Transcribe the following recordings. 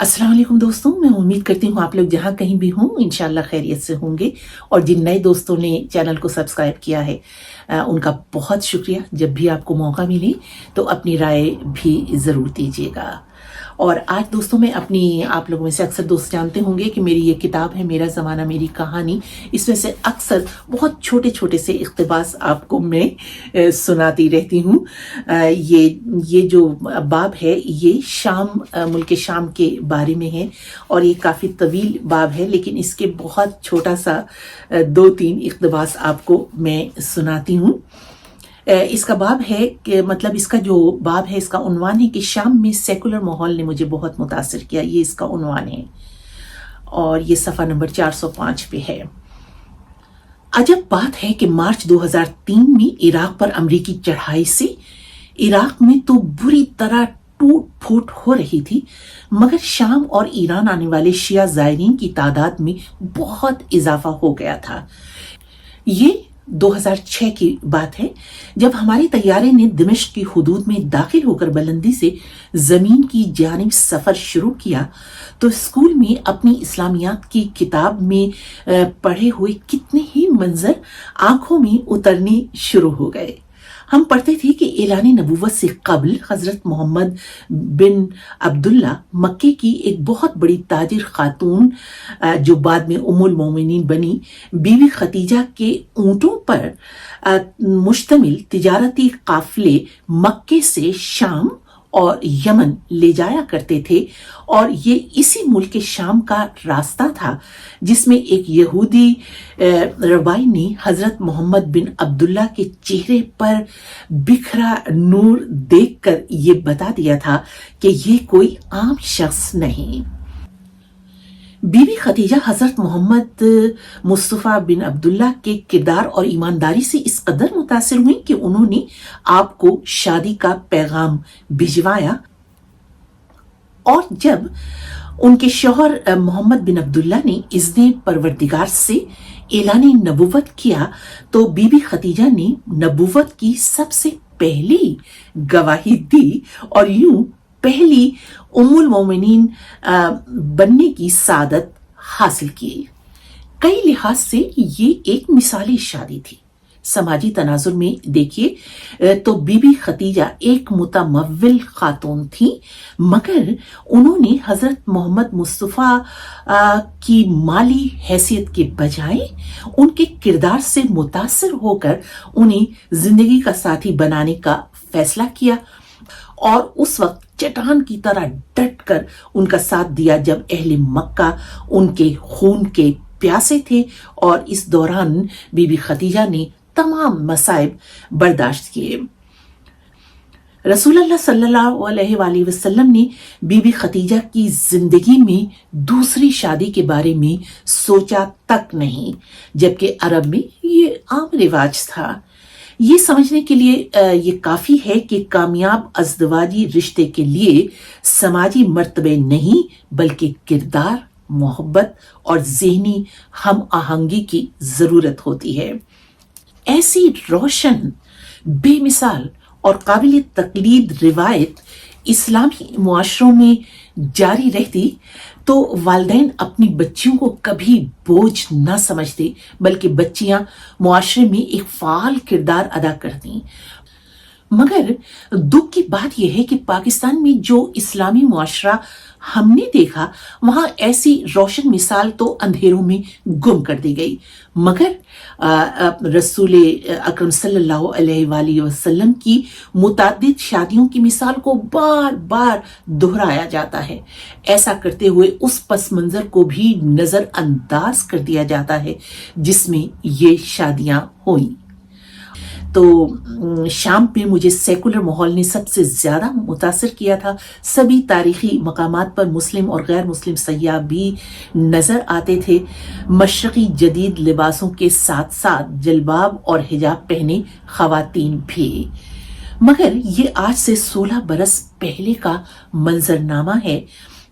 अस्सलाम वालेकुम दोस्तों, मैं उम्मीद करती हूँ आप लोग जहाँ कहीं भी हों इंशाल्लाह खैरियत से होंगे। और जिन नए दोस्तों ने चैनल को सब्सक्राइब किया है उनका बहुत शुक्रिया। जब भी आपको मौका मिले तो अपनी राय भी ज़रूर दीजिएगा। और आज दोस्तों मैं अपनी, आप लोगों में से अक्सर दोस्त जानते होंगे कि मेरी ये किताब है मेरा ज़माना मेरी कहानी। इसमें से अक्सर बहुत छोटे छोटे से इक़्तिबास आपको मैं सुनाती रहती हूँ। ये जो बाब है ये मुल्क शाम के बारे में है और ये काफ़ी तवील बाब है, लेकिन इसके बहुत छोटा सा 2-3 इक़्तिबास आपको मैं सुनाती हूँ। इसका बाब है कि मतलब इसका जो बाब है इसका उन्वान है कि शाम में सेकुलर माहौल ने मुझे बहुत मुतासिर किया। ये इसका उन्वान है और ये सफ़ा नंबर 405 पे है। अजब बात है कि मार्च 2003 में इराक पर अमरीकी चढ़ाई से इराक में तो बुरी तरह टूट फूट हो रही थी, मगर शाम और ईरान आने वाले शिया ज़ायरीन की तादाद में बहुत इजाफा हो गया था। ये 2006 की बात है जब हमारे तैयारे ने दिमश्क की हुदूद में दाखिल होकर बुलंदी से जमीन की जानिब सफर शुरू किया तो स्कूल में अपनी इस्लामियात की किताब में पढ़े हुए कितने ही मंजर आंखों में उतरने शुरू हो गए। हम पढ़ते थे कि एलानी नबूवत से कबल हजरत मोहम्मद बिन अब्दुल्ला मक्के की एक बहुत बड़ी ताजिर खातून जो बाद में उम्मुल मोमिनीन बनी बीवी खतीजा के ऊंटों पर मुश्तमिल तिजारती काफिले मक्के से शाम और यमन ले जाया करते थे, और ये इसी मुल्क शाम का रास्ता था जिसमें एक यहूदी रवाई ने हजरत मोहम्मद बिन अब्दुल्ला के चेहरे पर बिखरा नूर देखकर ये बता दिया था कि ये कोई आम शख्स नहीं। बीबी खतीजा हजरत मोहम्मद मुस्तफ़ा बिन अब्दुल्ला के किरदार और ईमानदारी से इस कदर मुतासिर हुई कि उन्होंने आपको शादी का पैगाम भिजवाया, और जब उनके शौहर मोहम्मद बिन अब्दुल्ला ने इज़्ने परवरदिगार से एलानी नबुव्वत किया तो बीबी खतीजा ने नबुव्वत की सबसे पहली गवाही दी और यूं पहली उम्मुल मोमिनीन बनने की सादत हासिल की। कई लिहाज से ये एक मिसाली शादी थी। समाजी तनाजुर में देखिए तो बीबी खतीजा एक मुतमव्विल खातून थी, मगर उन्होंने हजरत मोहम्मद मुस्तफ़ा की माली हैसियत के बजाय उनके किरदार से मुतासिर होकर उन्हें जिंदगी का साथी बनाने का फैसला किया और उस वक्त चट्टान की तरह डट कर उनका साथ दिया जब अहले मक्का उनके खून के प्यासे थे, और इस दौरान बीबी खतीजा ने तमाम मसाइब बर्दाश्त किए। रसूलुल्लाह सल्लल्लाहु अलैहि वसल्लम ने बीबी खतीजा की जिंदगी में दूसरी शादी के बारे में सोचा तक नहीं, जबकि अरब में ये आम रिवाज था। ये समझने के लिए ये काफी है कि कामयाब अज़दवाजी रिश्ते के लिए समाजी मर्तबे नहीं बल्कि किरदार, मोहब्बत और ज़हनी हम आहंगी की जरूरत होती है। ऐसी रोशन, बेमिसाल और काबिल तकलीद रिवायत इस्लामी मुआशरों में जारी रहती तो वालिदैन अपनी बच्चियों को कभी बोझ न समझते, बल्कि बच्चियां मुआशरे में एक फाल किरदार अदा करती। मगर दुख की बात यह है कि पाकिस्तान में जो इस्लामी मुआशरा हमने देखा वहां ऐसी रोशन मिसाल तो अंधेरों में गुम कर दी गई, मगर रसूल अकरम सल्लल्लाहु अलैहि वसल्लम की मुताद्दिद शादियों की मिसाल को बार बार दोहराया जाता है। ऐसा करते हुए उस पस मंजर को भी नजरअंदाज कर दिया जाता है जिसमें ये शादियां हुई। तो शाम में मुझे सेकुलर माहौल ने सबसे ज्यादा मुतासिर किया था। सभी तारीखी मकामात पर मुस्लिम और गैर मुस्लिम सयाह भी नजर आते थे। मशरकी जदीद लिबासों के साथ साथ जलबाब और हिजाब पहने खवातीन भी, मगर ये आज से 16 बरस पहले का मंजरनामा है।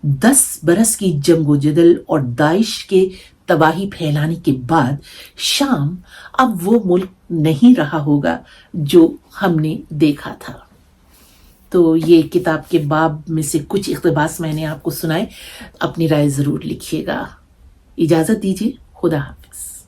10 बरस की जंगो-जदल और दाइश के तबाही फैलाने के बाद शाम अब वो मुल्क नहीं रहा होगा जो हमने देखा था। تو یہ کتاب کے باب میں سے کچھ اقتباس میں نے آپ کو سنائے. اپنی رائے ضرور لکھیے گا. اجازت دیجیے. خدا حافظ.